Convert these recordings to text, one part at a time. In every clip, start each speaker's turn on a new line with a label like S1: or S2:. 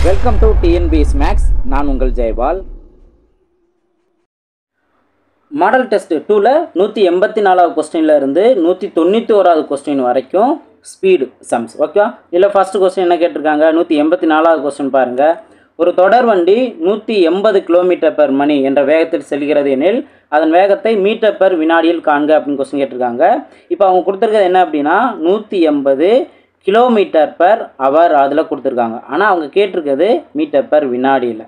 S1: Welcome to TNPS maths. நான் உங்கள் Jayapal. Model test 2ல் 184வது கொஸ்டின்ல இருந்து 191வது கொஸ்டின் வரைக்கும் ஸ்பீடு சம்ஸ். ஓகேவா? இதில் ஃபர்ஸ்ட் கொஸ்டின் என்ன கேட்டிருக்காங்க? 184வது கொஸ்டின் பாருங்கள். ஒரு தொடர் வண்டி 180 km/மணி என்ற வேகத்தில் செல்கிறது எனில் அதன் வேகத்தை மீட்டர் பெர் வினாடியில் காண்க அப்படின்னு கொஸ்டின் கேட்டிருக்காங்க. இப்போ அவங்க கொடுத்துருக்கிறது என்ன அப்படின்னா 180 km/h அதில் கொடுத்துருக்காங்க. ஆனால் அவங்க கேட்டிருக்கிறது மீட்டர் பெர் வினாடியில்.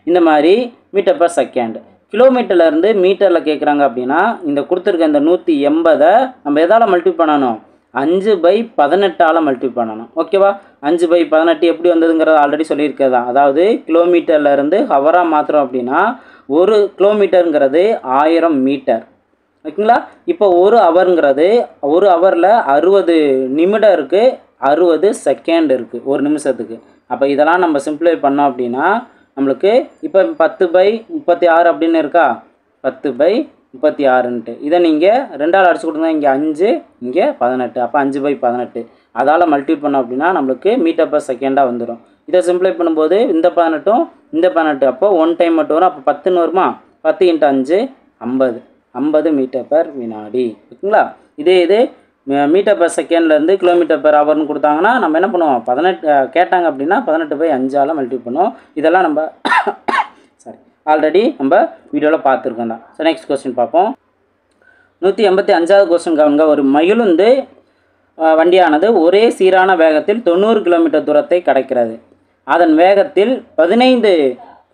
S1: இந்த மாதிரி மீட்டர் பெர் செகண்ட். கிலோமீட்டர்லேருந்து மீட்டரில் கேட்குறாங்க அப்படின்னா இந்த கொடுத்துருக்க இந்த 180 நம்ம எதால் மல்டிப்ளை பண்ணணும்? 5/18 மல்டிப்ளை பண்ணணும். ஓகேவா? 5/18 எப்படி வந்ததுங்கிறத ஆல்ரெடி சொல்லியிருக்கதா. அதாவது கிலோமீட்டர்லேருந்து ஹவராக மாத்திரம் அப்படின்னா ஒரு கிலோமீட்டருங்கிறது 1000 மீட்டர். ஓகேங்களா? இப்போ ஒரு ஹவருங்கிறது ஒரு ஹவரில் 60 நிமிடம் இருக்குது, 60 செகண்ட் இருக்குது ஒரு நிமிஷத்துக்கு. அப்போ இதெல்லாம் நம்ம சிம்பிளை பண்ணோம் அப்படின்னா நம்மளுக்கு இப்போ 10/36 அப்படின்னு இருக்கா? 10/36ன்ட்டு இதை நீங்கள் 2ஆல் அடிச்சு கொடுத்தா இங்கே 5 இங்கே 18, அப்போ 5/18 அதால் மல்டிப்ளை பண்ணோம் அப்படின்னா நம்மளுக்கு மீட்டர் பெர் செகண்டாக வந்துடும். இதை சிம்பிளை பண்ணும்போது இந்த 18 இந்த 18 அப்போ 1 டைம் மட்டும் வரும். அப்போ 10ன்னு வருமா? 10 × 5 50 மீட்டர் பெர் வினாடி. ஓகேங்களா? இது மீட்டர் பெர் செகண்ட்லேருந்து கிலோமீட்டர் பெர் ஹவர்னு கொடுத்தாங்கன்னா நம்ம என்ன பண்ணுவோம்? 18 கேட்டாங்க அப்படின்னா 18/5 மல்டிப்ளை பண்ணுவோம். இதெல்லாம் நம்ம ஆல்ரெடி நம்ம வீடியோவில் பார்த்துருக்கோம் தான். ஸோ நெக்ஸ்ட் கொஸ்டின் பார்ப்போம். 185வது கொஸ்டின் கவனிங்க. ஒரு மகிழுந்து வண்டியானது ஒரே சீரான வேகத்தில் 90 km தூரத்தை கடக்கிறது. அதன் வேகத்தில் 15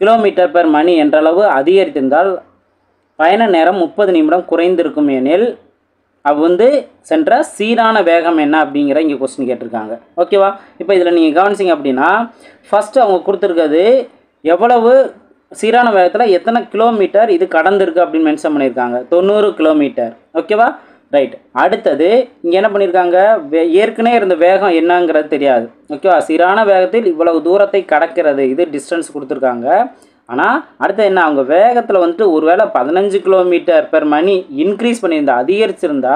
S1: km/மணி என்றளவு அதிகரித்திருந்தால் பயண நேரம் 30 நிமிடம் குறைந்திருக்கும் எனில் அது சென்ற சீரான வேகம் என்ன அப்படிங்கிற இங்கே கொஸ்டின் கேட்டிருக்காங்க. ஓகேவா? இப்போ இதில் நீங்கள் கவனிச்சிங்க அப்படின்னா ஃபஸ்ட்டு அவங்க கொடுத்துருக்கிறது எவ்வளவு சீரான வேகத்தில் எத்தனை கிலோமீட்டர் இது கடந்திருக்கு அப்படின்னு மென்ஷன் பண்ணியிருக்காங்க. 90 km. ஓகேவா? ரைட். அடுத்தது இங்கே என்ன பண்ணியிருக்காங்க? ஏற்கனவே இருந்த வேகம் என்னங்கிறது தெரியாது. ஓகேவா? சீரான வேகத்தில் இவ்வளவு தூரத்தை கடக்கிறது, இது டிஸ்டன்ஸ் கொடுத்துருக்காங்க. ஆனால் அடுத்து என்ன? அவங்க வேகத்தில் ஒருவேளை 15 km/மணி இன்க்ரீஸ் பண்ணியிருந்தா, அதிகரிச்சிருந்தா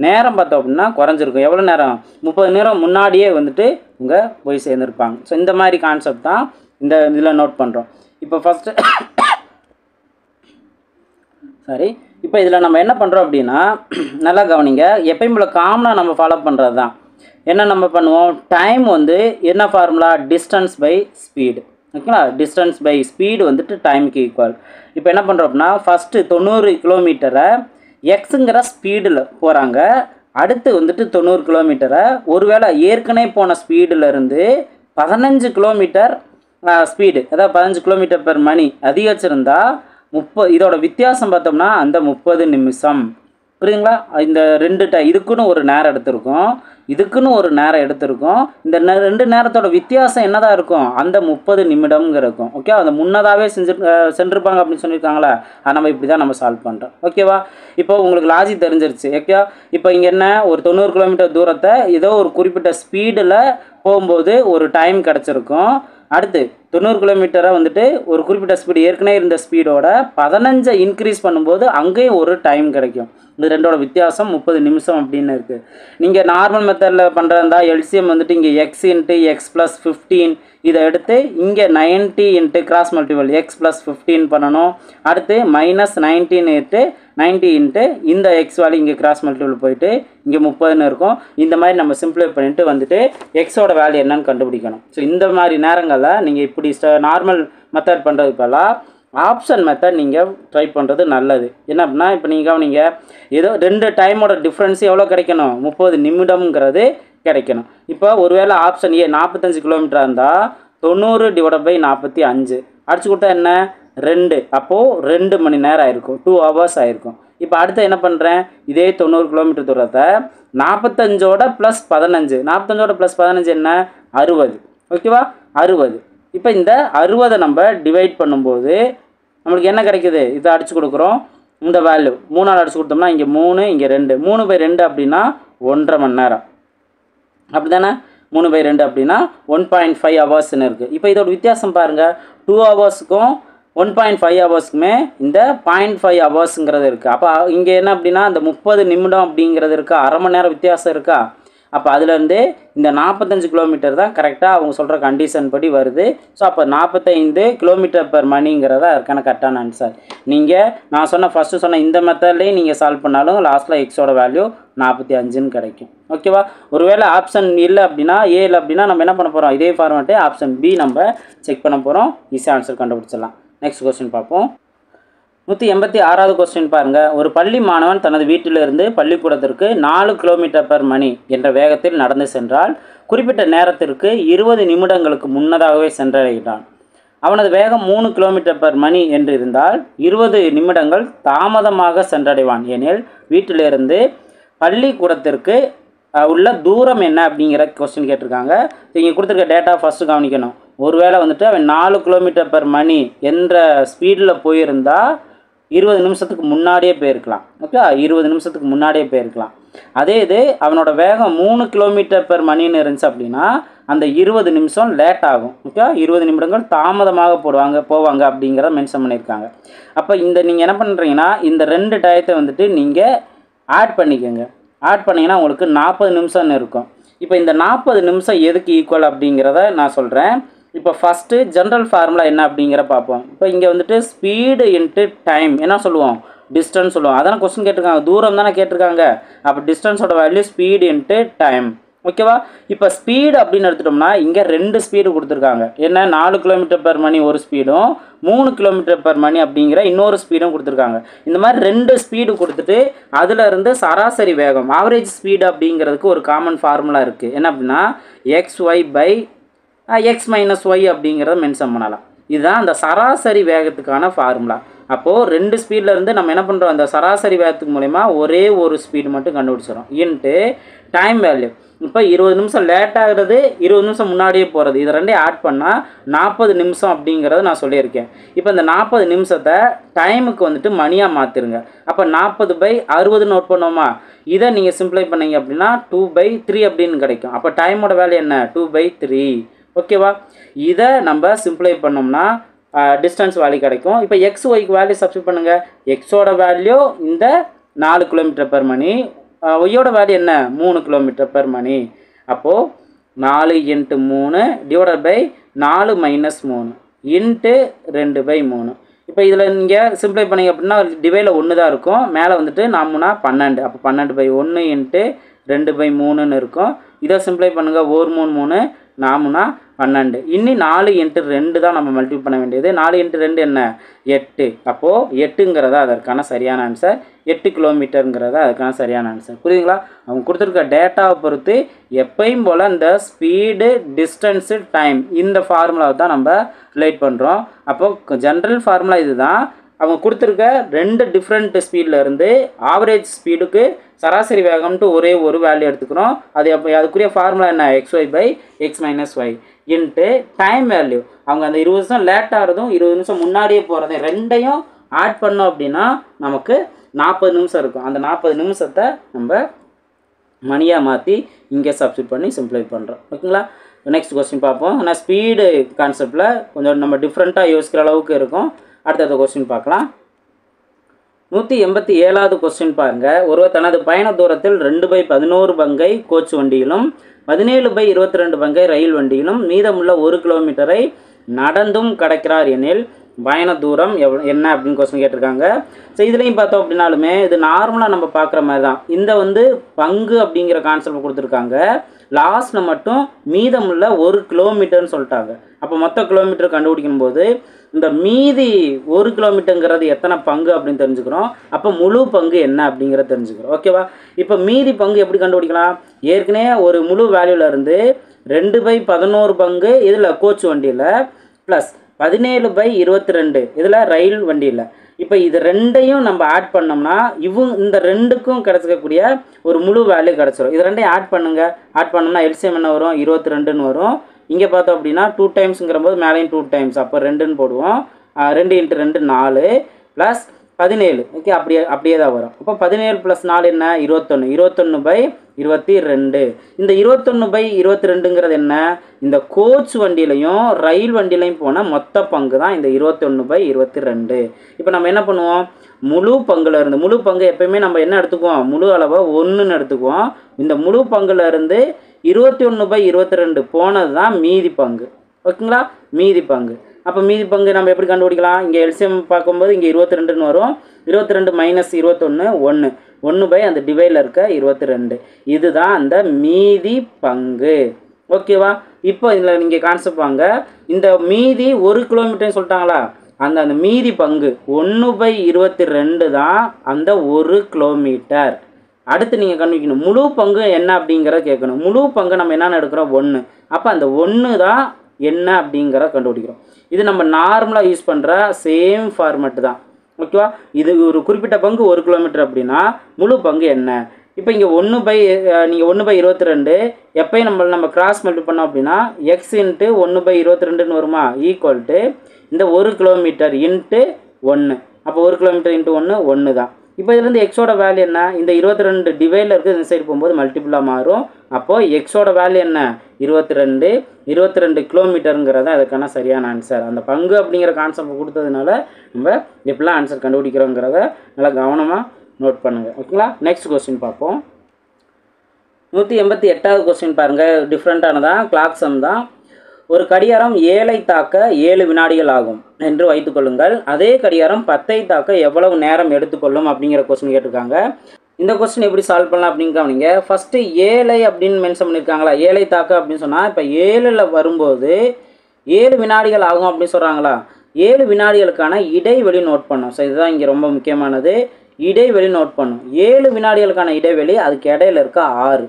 S1: நேரம் பார்த்தோம் அப்படின்னா குறைஞ்சிருக்கும். எவ்வளோ நேரம்? 30 நிமிடம் முன்னாடியே இவங்க போய் சேர்ந்துருப்பாங்க. ஸோ இந்த மாதிரி கான்செப்ட் தான் இந்த இதில் நோட் பண்ணுறோம். இப்போ ஃபஸ்ட்டு இப்போ இதில் நம்ம என்ன பண்ணுறோம் அப்படின்னா நல்லா கவனிங்க. எப்பயும் போல் காமனாக நம்ம ஃபாலோ பண்ணுறது தான். என்ன நம்ம பண்ணுவோம்? டைம் என்ன ஃபார்முலா? Distance by speed. ஓகேங்களா? டிஸ்டன்ஸ் பை ஸ்பீடு டைமுக்கு ஈக்குவல். இப்போ என்ன பண்ணுறோம் அப்படின்னா ஃபஸ்ட்டு 90 km எக்ஸுங்கிற ஸ்பீடில் போகிறாங்க. அடுத்து 90 km ஒருவேளை ஏற்கனவே போன ஸ்பீடிலேருந்து 15 km ஸ்பீடு, அதாவது 15 km/மணி அதிகரிச்சிருந்தா இதோட வித்தியாசம் பார்த்தோம்னா அந்த 30 நிமிஷம். புரியுதுங்களா? இந்த ரெண்டு இதுக்குன்னு ஒரு நேரம் எடுத்திருக்கோம், இதுக்குன்னு ஒரு நேரம் எடுத்திருக்கோம். இந்த ரெண்டு நேரத்தோட வித்தியாசம் என்னதான் இருக்கும்? அந்த 30 நிமிடம்ங்க இருக்கும். ஓகே? அதை முன்னதாகவே சென்றிருப்பாங்க அப்படின்னு சொல்லியிருக்காங்களா? அதை நம்ம இப்படி தான் நம்ம சால்வ் பண்ணுறோம். ஓகேவா? இப்போ உங்களுக்கு லாஜிக் தெரிஞ்சிருச்சு. ஓகே? இப்போ இங்கே என்ன? ஒரு 90 km தூரத்தை ஏதோ ஒரு குறிப்பிட்ட ஸ்பீடில் போகும்போது ஒரு டைம் கிடச்சிருக்கும். அடுத்து 90 km ஒரு குறிப்பிட்ட ஸ்பீடு ஏற்கனவே இருந்த ஸ்பீடோட 15 இன்க்ரீஸ் பண்ணும்போது அங்கேயும் ஒரு டைம் கிடைக்கும். இது ரெண்டோட வித்தியாசம் 30 நிமிஷம் அப்படின்னு இருக்குது. நீங்கள் நார்மல் மெத்தடில் பண்ணுறதா எல்சிஎம் இங்கே x × x + 15 இதை எடுத்து இங்கே 90 × கிராஸ் மல்டிபிள் x + 15 பண்ணணும். அடுத்து -19 × 90 இந்த எக்ஸ் வேல்யூ இங்கே கிராஸ் மல்டிபிள் போயிட்டு இங்கே 30ன்னு இருக்கும். இந்த மாதிரி நம்ம சிம்பிளை பண்ணிவிட்டு எக்ஸோட வேல்யூ என்னன்னு கண்டுபிடிக்கணும். ஸோ இந்த மாதிரி நேரங்களில் நீங்கள் இப்படி நார்மல் மெத்தட் பண்ணுறது போலாம் ஆப்ஷன் மெத்தட் நீங்கள் ட்ரை பண்ணுறது நல்லது. என்ன அப்படின்னா இப்போ நீங்கள் ஏதோ ரெண்டு டைமோட டிஃப்ரென்ஸ் எவ்வளோ கிடைக்கணும்? 30 நிமிடம்ங்கிறது கிடைக்கணும். இப்போ ஒருவேளை ஆப்ஷன் ஏ 45 km இருந்தால் 90/45 அடிச்சு கொடுத்தா என்ன? 2. அப்போது 2 மணி நேரம் ஆயிருக்கும், 2 hours ஆயிருக்கும். இப்போ அடுத்து என்ன பண்ணுறேன்? இதே 90 km தூரத்தை 45ஓட + 15, 45ஓட + 15 என்ன? 60. ஓகேவா? 60. இப்போ இந்த 60 நம்ம டிவைட் பண்ணும்போது நம்மளுக்கு என்ன கிடைக்குது? இதை அடிச்சு கொடுக்குறோம். இந்த வேல்யூ 3ஆல் அடிச்சு கொடுத்தோம்னா இங்கே 3 இங்கே 2, 3/2 அப்படின்னா 1.5 மணி நேரம். அப்படி தானே? 3/2 அப்படின்னா 1.5 ஹவர்ஸ்ன்னு இருக்குது. இப்போ இதோட வித்தியாசம் பாருங்கள். 2 ஹவர்ஸுக்கும் 1.5 ஹவர்ஸ்க்குமே இந்த 0.5 ஹவர்ஸுங்கிறது இருக்குது. அப்போ இங்கே என்ன அப்படின்னா அந்த 30 நிமிடம் அப்படிங்கிறது இருக்கா? அரை மணி நேரம் வித்தியாசம் இருக்கா? அப்போ அதுலேருந்து இந்த 45 கிலோமீட்டர் தான் கரெக்டாக அவங்க சொல்கிற கண்டிஷன் படி வருது. ஸோ அப்போ 45 km/mணிங்கிறத அதுக்கான கரெக்டான ஆன்சர். நீங்கள் நான் ஃபஸ்ட்டு சொன்ன இந்த மெத்தட்லேயே நீங்கள் சால்வ் பண்ணாலும் லாஸ்ட்டில் எக்ஸோட வேல்யூ 45ன்னு கிடைக்கும். ஓகேவா? ஒருவேளை ஆப்ஷன் இல்லை அப்படின்னா, ஏ இல்லை அப்படின்னா நம்ம என்ன பண்ண போகிறோம், இதே ஃபார்மேட்டு ஆப்ஷன் பி நம்ம செக் பண்ண போகிறோம். ஈஸியாக ஆன்சர் கண்டுபிடிச்சிடலாம். நெக்ஸ்ட் கொஸ்டின் பார்ப்போம். 186வது கொஸ்டின் பாருங்கள். ஒரு பள்ளி மாணவன் தனது வீட்டிலிருந்து பள்ளிக்கூடத்திற்கு 4 km/mணி என்ற வேகத்தில் நடந்து சென்றால் குறிப்பிட்ட நேரத்திற்கு 20 நிமிடங்களுக்கு முன்னதாகவே சென்றடைகிறான். அவனது வேகம் 3 km/mணி என்று இருந்தால் 20 நிமிடங்கள் தாமதமாக சென்றடைவான் எனில் வீட்டிலிருந்து பள்ளிக்கூடத்திற்கு உள்ள தூரம் என்ன அப்படிங்கிற கொஸ்டின் கேட்டிருக்காங்க. இங்கே கொடுத்துருக்க டேட்டா ஃபஸ்ட்டு கவனிக்கணும். ஒருவேளை வந்துட்டு அவன் 4 km/mணி என்ற ஸ்பீடில் போயிருந்தால் 20 நிமிஷத்துக்கு முன்னாடியே போயிருக்கலாம். ஓகே, 20 நிமிஷத்துக்கு முன்னாடியே போயிருக்கலாம். அதே இது அவனோட வேகம் 3 km/mணின்னு இருந்துச்சு அப்படின்னா அந்த 20 நிமிஷம் லேட் ஆகும். ஓகே, 20 நிமிடங்கள் தாமதமாக போவாங்க அப்படிங்கிறத மென்ஷன் பண்ணியிருக்காங்க. அப்போ நீங்கள் என்ன பண்ணுறீங்கன்னா இந்த 2 டயத்தை வந்துட்டு நீங்கள் ஆட் பண்ணிக்கோங்க. ஆட் பண்ணிங்கன்னா உங்களுக்கு 40 நிமிஷம்னு இருக்கும். இப்போ இந்த 40 நிமிஷம் எதுக்கு ஈக்குவல் அப்படிங்கிறத நான் சொல்கிறேன். இப்போ ஃபஸ்ட்டு ஜென்ரல் ஃபார்முலா என்ன அப்படிங்கிற பார்ப்போம். இப்போ இங்கே வந்துட்டு ஸ்பீடு இன்ட்டு டைம் என்ன சொல்லுவோம், டிஸ்டன்ஸ் சொல்லுவோம். அதான கொஸ்டின் கேட்டிருக்காங்க, தூரம் தானே கேட்டிருக்காங்க. அப்போ டிஸ்டன்ஸோட வேல்யூ ஸ்பீடு இன்ட்டு டைம். ஓகேவா? இப்போ ஸ்பீடு அப்படின்னு எடுத்துட்டோம்னா இங்கே 2 ஸ்பீடு கொடுத்துருக்காங்க. என்ன, 4 km/mணி ஒரு ஸ்பீடும் 3 km/mணி அப்படிங்கிற இன்னொரு ஸ்பீடும் கொடுத்துருக்காங்க. இந்த மாதிரி 2 ஸ்பீடு கொடுத்துட்டு அதிலிருந்து சராசரி வேகம் ஆவரேஜ் ஸ்பீடு அப்படிங்கிறதுக்கு ஒரு காமன் ஃபார்முலா இருக்குது. என்ன அப்படின்னா xy/x-y அப்படிங்கிறத மென்ஷன் பண்ணலாம். இதுதான் அந்த சராசரி வேகத்துக்கான ஃபார்முலா. அப்போது 2 ஸ்பீடில் இருந்து நம்ம என்ன பண்ணுறோம், அந்த சராசரி வேகத்துக்கு மூலமா ஒரே ஒரு ஸ்பீடு மட்டும் கண்டுபிடிச்சிடும். Into time value. இப்போ 20 நிமிஷம் லேட் ஆகிறது, 20 நிமிஷம் முன்னாடியே போகிறது, இது ரெண்டையும் ஆட் பண்ணால் 40 நிமிஷம் அப்படிங்கிறத நான் சொல்லியிருக்கேன். இப்போ இந்த 40 நிமிஷத்தை டைமுக்கு வந்துட்டு மணியாக மாற்றிருங்க. அப்போ 40/60 நோட் பண்ணுவோமா? இதை நீங்கள் சிம்பிளை பண்ணீங்க அப்படின்னா 2/3 அப்படின்னு கிடைக்கும். அப்போ டைமோட வேல்யூ என்ன, 2/3. ஓகேவா? இதை நம்ம சிம்பிளை பண்ணோம்னா டிஸ்டன்ஸ் வேல்யூ கிடைக்கும். இப்போ XYக்கு வேல்யூ சப்ஸ்டிட் பண்ணுங்கள். எக்ஸோட வேல்யூ இந்த 4 km/mணி, ஒய்யோட வேல்யூ என்ன, 3 km/mணி. அப்போது 4 × 3 டிவைடட் பை 4 - 3 இன்ட்டு 2/3. இப்போ இதில் நீங்கள் சிம்பிளை பண்ணிங்க அப்படின்னா டிவைடில் 1 தான் இருக்கும். மேலே வந்துட்டு 4 × 12. அப்போ 12/1 இன்ட்டு 2/3ன்னு இருக்கும். இதை சிம்பிளை பண்ணுங்கள். 1 3 3 4 12. இன்னி 4 × 2 தான் நம்ம மல்டிபிள் பண்ண வேண்டியது. 4 × 2 என்ன, 8. அப்போது 8ங்கிறதா அதற்கான சரியான ஆன்சர். 8 கிலோமீட்டருங்கிறதா அதுக்கான சரியான ஆன்சர். புரியுதுங்களா? அவங்க கொடுத்துருக்க டேட்டாவை பொறுத்து எப்பயும் போல் இந்த ஸ்பீடு, டிஸ்டன்ஸு, டைம் இந்த ஃபார்முலாவை தான் நம்ம ரிலேட் பண்ணுறோம். அப்போது ஜென்ரல் ஃபார்முலா இது தான். அவங்க கொடுத்துருக்க 2 டிஃப்ரெண்ட் ஸ்பீடில் இருந்து ஆவரேஜ் ஸ்பீடுக்கு சராசரி வேகம்ட்டு ஒரே ஒரு வேல்யூ எடுத்துக்கிறோம். அதுக்குரிய ஃபார்முலா என்ன, xy/x-y இன்ட்டு டைம் வேல்யூ. அவங்க அந்த 20 நிமிஷம் லேட் ஆகிறதும் 20 நிமிஷம் முன்னாடியே போகிறதையும் ரெண்டையும் ஆட் பண்ணோம் அப்படின்னா நமக்கு 40 நிமிஷம் இருக்கும். அந்த 40 நிமிஷத்தை நம்ம மணியாக மாற்றி இங்கே சப்ஸ்டிட் பண்ணி சிம்பிளை பண்ணுறோம். ஓகேங்களா? நெக்ஸ்ட் கொஸ்டின் பார்ப்போம். ஆனால் ஸ்பீடு கான்செப்டில் கொஞ்சம் நம்ம டிஃப்ரெண்ட்டாக யோசிக்கிற அளவுக்கு இருக்கும். அடுத்த கொஸ்டின் பார்க்கலாம். 187வது கொஸ்டின் பாருங்கள். ஒருவர் தனது பயண தூரத்தில் 2/11 பங்கை கோச் வண்டியிலும் 17/22 பங்கை ரயில் வண்டியிலும் மீதமுள்ள 1 கிலோமீட்டரை நடந்தும் கடக்கிறார் எனில் பயண தூரம் என்ன அப்படின்னு கொஸ்டின் கேட்டிருக்காங்க. ஸோ இதுலேயும் பார்த்தோம் அப்படின்னாலுமே இது நார்மலாக நம்ம பார்க்குற மாதிரி தான். இந்த பங்கு அப்படிங்கிற கான்செப்ட் கொடுத்துருக்காங்க. லாஸ்ட்டில் மட்டும் மீதமுள்ள 1 கிலோமீட்டர்னு சொல்லிட்டாங்க. அப்போ மொத்த கிலோமீட்டர் கண்டுபிடிக்கும் போது இந்த மீதி 1 கிலோமீட்டருங்கிறது எத்தனை பங்கு அப்படின்னு தெரிஞ்சுக்கிறோம். அப்போ முழு பங்கு என்ன அப்படிங்கிறத தெரிஞ்சுக்கிறோம். ஓகேவா? இப்போ மீதி பங்கு எப்படி கண்டுபிடிக்கலாம்? ஏற்கனவே ஒரு முழு வேல்யூலேருந்து 2/11 பங்கு இதில் கோச் வண்டியில் ப்ளஸ் 17/22 இதில் ரயில் வண்டியில். இப்போ இது ரெண்டையும் நம்ம ஆட் பண்ணோம்னா இந்த ரெண்டுக்கும் கிடச்சிக்கக்கூடிய ஒரு முழு வேல்யூ கிடச்சிரும். இது ரெண்டையும் ஆட் பண்ணுங்கள். ஆட் பண்ணோம்னா எல்சிஎம் என்ன வரும், 22ன்னு வரும். இங்கே பார்த்தோம் அப்படின்னா 2 டைம்ஸுங்கிற போது மேலேயும் 2 டைம்ஸ், அப்போ 2ன்னு போடுவோம். 2 × 2 4 ப்ளஸ் 17. ஓகே, அப்படியே தான் வரும். அப்போ 17 + 4 என்ன, 21. 21/22. இந்த 21/22ங்கிறது என்ன, இந்த கோச் வண்டியிலையும் ரயில் வண்டியிலையும் போன மொத்த பங்கு தான் இந்த 21/22. இப்போ நம்ம என்ன பண்ணுவோம், முழு பங்குல இருந்து முழு பங்கு எப்பயுமே நம்ம என்ன எடுத்துக்குவோம் முழு அளவை 1ன்னு எடுத்துக்குவோம். இந்த முழு பங்குல இருந்து 21/22 போனது தான் மீதி பங்கு. ஓகேங்களா, மீதி பங்கு. அப்போ மீதி பங்கு நம்ம எப்படி கண்டுபிடிக்கலாம்? இங்கே எல்சிஎம் பார்க்கும்போது இங்கே 22ன்னு வரும். 22 - 21 1 1 அந்த டிவைடில் இருக்க 22. இதுதான் அந்த மீதி பங்கு. ஓகேவா? இப்போ இதில் நீங்கள் கான்செப்ட் வாங்க. இந்த மீதி 1 கிலோமீட்டர்னு சொல்லிட்டாங்களா, அந்த மீதி பங்கு 1/22 தான் அந்த 1 கிலோமீட்டர். அடுத்து நீங்கள் கண்டுபிடிக்கணும் முழு பங்கு என்ன அப்படிங்கிறத கேட்கணும். முழு பங்கு நம்ம என்னென்னு எடுக்கிறோம் 1. அப்போ அந்த 1 தான் என்ன அப்படிங்கிறத கண்டுபிடிக்கிறோம். இது நம்ம நார்மலாக யூஸ் பண்ணுற சேம் ஃபார்மெட்டு தான். ஓகேவா? இது ஒரு குறிப்பிட்ட பங்கு 1 கிலோமீட்டர் அப்படின்னா முழு பங்கு என்ன? இப்போ இங்கே நீங்கள் 1/22 எப்பயும் நம்ம கிராஸ் மல்டிபிள் பண்ணோம் அப்படின்னா எக்ஸ் இன்ட்டு 1/22ன்னு வருமா, ஈக்குவல் டு இந்த 1 கிலோமீட்டர் இன்ட்டு 1. அப்போ 1 கிலோமீட்டர் இன்ட்டு 1 1 தான். இப்போ இதுலேருந்து எக்ஸோட வேல்யூ என்ன? இந்த 22 டிவைடில் இருக்குது, இந்த சைடு போகும்போது மல்டிபிளாக மாறும். அப்போது எக்ஸோட வேல்யூ என்ன? 22 கிலோமீட்டருங்கிறத அதுக்கான சரியான ஆன்சர். அந்த பங்கு அப்படிங்கிற கான்செப்ட் கொடுத்ததுனால நம்ம எப்படிலாம் ஆன்சர் கண்டுபிடிக்கிறோங்கிறத நல்லா கவனமாக நோட் பண்ணுங்கள். ஓகேங்களா? நெக்ஸ்ட் கொஸ்டின் பார்ப்போம். 188வது கொஸ்டின் பாருங்கள். டிஃப்ரெண்ட்டானதான், கிளாக் சம் தான். ஒரு கடிகாரம் 7ஐ தாக்க 7 வினாடிகள் ஆகும் என்று வைத்துக்கொள்ளுங்கள். அதே கடிகாரம் 10ஐ தாக்க எவ்வளவு நேரம் எடுத்துக்கொள்ளும் அப்படிங்கிற கொஸ்டின் கேட்டிருக்காங்க. இந்த கொஸ்டின் எப்படி சால்வ் பண்ணலாம் அப்படின்னு கவனிங்க. ஃபஸ்ட்டு 7 அப்படின்னு மென்ஷன் பண்ணியிருக்காங்களா, 7ஐ தாக்க அப்படின்னு சொன்னால் இப்போ 7ல் வரும்போது 7 வினாடிகள் ஆகும் அப்படின்னு சொல்கிறாங்களா, 7 வினாடிகளுக்கான இடைவெளி நோட் பண்ணும். ஸோ இதுதான் இங்கே ரொம்ப முக்கியமானது, இடைவெளி நோட் பண்ணும். 7 வினாடிகளுக்கான இடைவெளி, அதுக்கு இடையில இருக்க 6.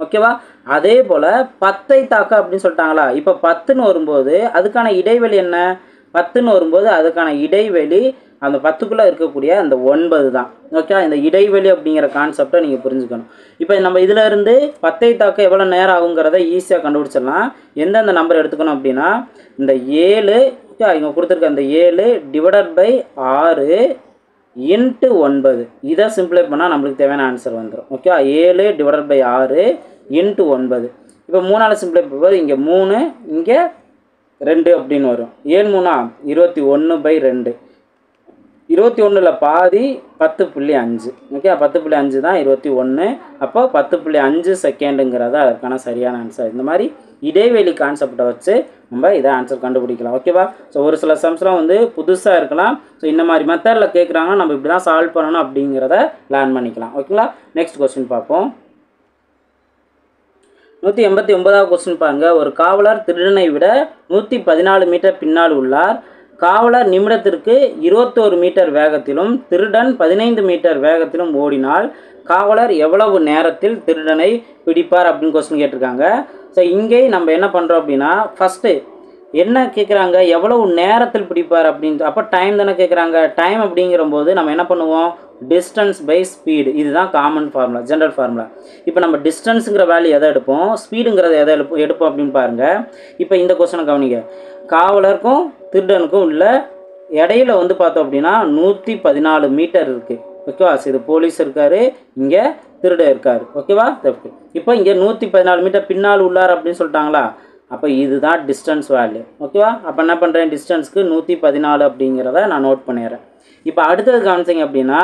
S1: ஓகேவா? அதே போல் 10ஐ தாக்க அப்படின்னு சொல்லிட்டாங்களா, இப்போ 10ன்னு வரும்போது அதுக்கான இடைவெளி என்ன? 10ன்னு வரும்போது அதுக்கான இடைவெளி அந்த 10க்குள்ளே இருக்கக்கூடிய அந்த 9 தான். ஓகே, இந்த இடைவெளி அப்படிங்கிற கான்செப்டை நீங்கள் புரிஞ்சுக்கணும். இப்போ நம்ம இதில் இருந்து 10ஐ தாக்க எவ்வளோ நேரம் ஆகுங்கிறத ஈஸியாக கண்டுபிடிச்சிடலாம். எந்தெந்த நம்பர் எடுத்துக்கணும் அப்படின்னா இந்த 7, இங்கே கொடுத்துருக்க அந்த 7 டிவைடட் பை 6 இன்ட்டு 9. இதை சிம்பிளை பண்ணால் நம்மளுக்கு தேவையான ஆன்சர் வந்துடும். Okay, 7 divided by 6 into 9. இப்போ 3ஆல் சிம்பிளை பண்ணும்போது இங்கே 3 இங்கே 2 அப்படின்னு வரும். 7 3 21/2. 21ல் பாதி 10.5. ஓகே, 10.5 தான் 21. அப்போ 10.5 செகண்டுங்கிறத அதற்கான சரியான ஆன்சர். இந்த மாதிரி இடைவெளி கான்செப்டை வச்சு நம்ம இதை ஆன்சர் கண்டுபிடிக்கலாம். ஓகேவா? ஸோ ஒரு சில சம்ஸ்லாம் வந்து புதுசாக இருக்கலாம். ஸோ இந்த மாதிரி மெத்தடில் கேட்குறாங்கன்னா நம்ம இப்படி தான் சால்வ் பண்ணணும் அப்படிங்கிறத லேர்ன் பண்ணிக்கலாம். ஓகேங்களா? நெக்ஸ்ட் கொஸ்டின் பார்ப்போம். 189வது கொஸ்டின் பாருங்க. ஒரு காவலர் திருடனை விட 114 மீட்டர் பின்னால் உள்ளார். காவலர் நிமிடத்திற்கு 21 மீட்டர் வேகத்திலும் திருடன் 15 மீட்டர் வேகத்திலும் ஓடினால் காவலர் எவ்வளவு நேரத்தில் திருடனை பிடிப்பார் அப்படின்னு கொஸ்டின் கேட்டிருக்காங்க. ஸோ இங்கே நம்ம என்ன பண்ணுறோம் அப்படின்னா ஃபஸ்ட்டு என்ன கேட்குறாங்க, எவ்வளவு நேரத்தில் பிடிப்பார் அப்படின்ட்டு. அப்போ டைம் தானே கேட்குறாங்க. டைம் அப்படிங்கிறபோது நம்ம என்ன பண்ணுவோம், டிஸ்டன்ஸ் பை ஸ்பீடு. இதுதான் காமன் ஃபார்முலா, ஜென்ரல் ஃபார்முலா. இப்போ நம்ம டிஸ்டன்ஸுங்கிற வேல்யூ எதை எடுப்போம், ஸ்பீடுங்கிறத எதை எடுப்போம் அப்படின்னு பாருங்கள். இப்போ இந்த கொஸ்டினை கவனிங்க. காவலருக்கும் திருடனுக்கும் உள்ள இடையில வந்து பார்த்தோம் அப்படின்னா 114 மீட்டர் இருக்குது. ஓகேவா? இது போலீஸ் இருக்கார், இங்கே திருட இருக்கார். ஓகேவா? இப்போ இங்கே 114 மீட்டர் பின்னால் உள்ளார் அப்படின்னு சொல்லிட்டாங்களா, அப்போ இதுதான் டிஸ்டன்ஸ் வேல்யூ. ஓகேவா? அப்போ என்ன பண்ணுறேன், டிஸ்டன்ஸ்க்கு 114 அப்படிங்கிறத நான் நோட் பண்ணிடுறேன். இப்போ அடுத்தது கவனிச்சிங்க அப்படின்னா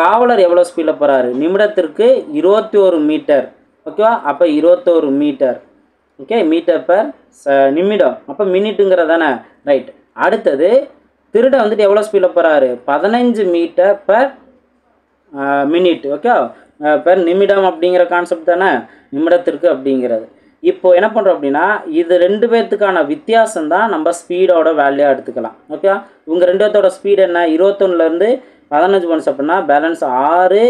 S1: காவலர் எவ்வளோ ஸ்பீடில் போகிறாரு, நிமிடத்திற்கு 21 மீட்டர். ஓகேவா? அப்போ 21 மீட்டர். ஓகே, மீட்டர் பர் நிமிடம். அப்போ மினிட்டுங்கிறது தானே, ரைட். அடுத்தது திருட வந்துட்டு எவ்வளோ ஸ்பீடில் போகிறாரு, 15 metre per minute. Okay, per நிமிடம் அப்படிங்கிற கான்செப்ட் தானே நிமிடத்திற்கு அப்படிங்கிறது. இப்போது என்ன பண்ணுறோம் அப்படின்னா இது 2 பேர்த்துக்கான வித்தியாசம் தான் நம்ம ஸ்பீடோட வேல்யூவாக எடுத்துக்கலாம். ஓகே, இவங்க 2 பேர்த்தோட ஸ்பீடு என்ன, 21லேருந்து 15 போனஸ் அப்படின்னா பேலன்ஸ் 6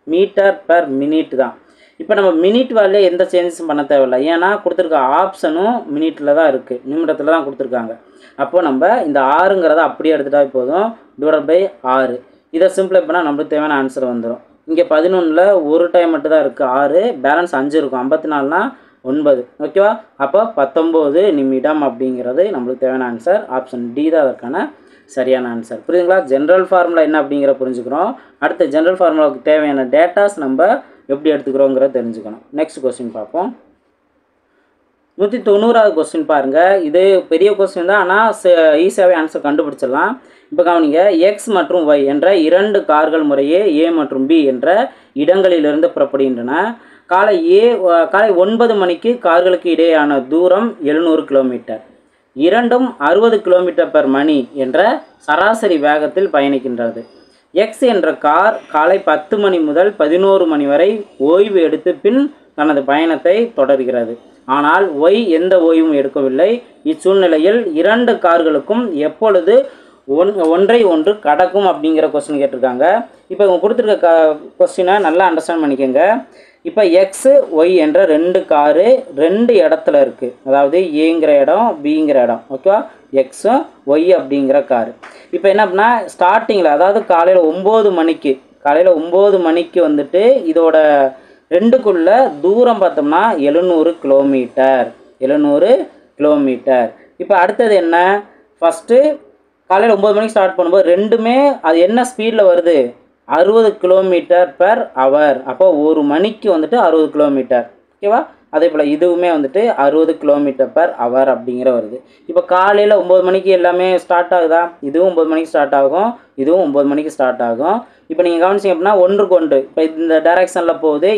S1: மீட்டர் பர் மினிட் தான். இப்போ நம்ம மினிட் வேல்யூ எந்த சேஞ்சஸும் பண்ண தேவையில்லை, ஏன்னா கொடுத்துருக்க ஆப்ஷனும் மினிட்டில் தான் இருக்குது, நிமிடத்தில் தான் கொடுத்துருக்காங்க. அப்போது நம்ம இந்த 6ங்கிறத அப்படியே எடுத்துகிட்டா போதும், டிவைட் பை 6. இதை சிம்பிளை பண்ணால் நம்மளுக்கு தேவையான ஆன்சர் வந்துடும். இங்கே 11ல் ஒரு டைம் மட்டும் தான் இருக்குது 6, பேலன்ஸ் 5 இருக்கும். 54னா 9. ஓகேவா? அப்போ 19 நிமிடம் அப்படிங்கிறது நம்மளுக்கு தேவையான ஆன்சர். ஆப்ஷன் டி தான் அதற்கான சரியான ஆன்சர். புரியுதுங்களா? ஜென்ரல் ஃபார்முலா என்ன அப்படிங்கிற புரிஞ்சுக்கிறோம். அடுத்த ஜென்ரல் ஃபார்முலாவுக்கு தேவையான டேட்டாஸ் நம்ம எப்படி எடுத்துக்கிறோங்கிறத தெரிஞ்சுக்கணும். நெக்ஸ்ட் கொஸ்டின் பார்ப்போம். 190வது கொஸ்டின் பாருங்கள். இது பெரிய கொஸ்டின் தான், ஆனால் ஈஸியாகவே ஆன்சர் கண்டுபிடிச்சிடலாம். இப்போ கவனிங்க, எக்ஸ் மற்றும் ஒய் என்ற 2 கார்கள் முறையே ஏ மற்றும் பி என்ற இடங்களிலிருந்து புறப்படுகின்றன. காலை 9 மணிக்கு கார்களுக்கு இடையேயான தூரம் 700 கிலோமீட்டர். இரண்டும் 60 கிலோமீட்டர் மணி என்ற சராசரி வேகத்தில் பயணிக்கின்றது. எக்ஸ் என்ற கார் காலை 10 மணி முதல் 11 மணி வரை ஓய்வு எடுத்து பின் தனது பயணத்தை தொடர்கிறது. ஆனால் ஒய் எந்த ஓய்வும் எடுக்கவில்லை. இச்சூழ்நிலையில் 2 கார்களுக்கும் எப்பொழுது ஒன்றை ஒன்று கடக்கும் அப்படிங்கிற கொஸ்டின் கேட்டிருக்காங்க. இப்போ இவங்க கொடுத்துருக்க கொஸ்டினை நல்லா அண்டர்ஸ்டாண்ட் பண்ணிக்கோங்க. இப்போ எக்ஸு ஒய் என்ற 2 காரு 2 இடத்துல இருக்குது. அதாவது ஏங்கிற இடம், பிங்கிற இடம். ஓகேவா? எக்ஸும் ஒய் அப்படிங்கிற காரு. இப்போ என்ன அப்படின்னா ஸ்டார்டிங்கில், அதாவது காலையில் 9 மணிக்கு வந்துட்டு இதோட 2க்குள்ள தூரம் பார்த்தோம்னா 700 கிலோமீட்டர். இப்போ அடுத்தது என்ன? ஃபஸ்ட்டு காலையில் 9 மணிக்கு ஸ்டார்ட் பண்ணும்போது ரெண்டுமே அது என்ன ஸ்பீடில் வருது? 60 km/h. அப்போ ஒரு மணிக்கு வந்துட்டு 60 கிலோமீட்டர். ஓகேவா? அதே போல் இதுவுமே வந்துட்டு 60 km/h அப்படிங்கிற வருது. இப்போ காலையில் 9 மணிக்கு எல்லாமே ஸ்டார்ட் ஆகுதா? இதுவும் 9 மணிக்கு ஸ்டார்ட் ஆகும், இதுவும் 9 மணிக்கு ஸ்டார்ட் ஆகும். இப்போ நீங்கள் கவனிச்சிங்க அப்படின்னா ஒன்றுக்கு ஒன்று இப்போ இந்த டைரெக்ஷனில் போகுது.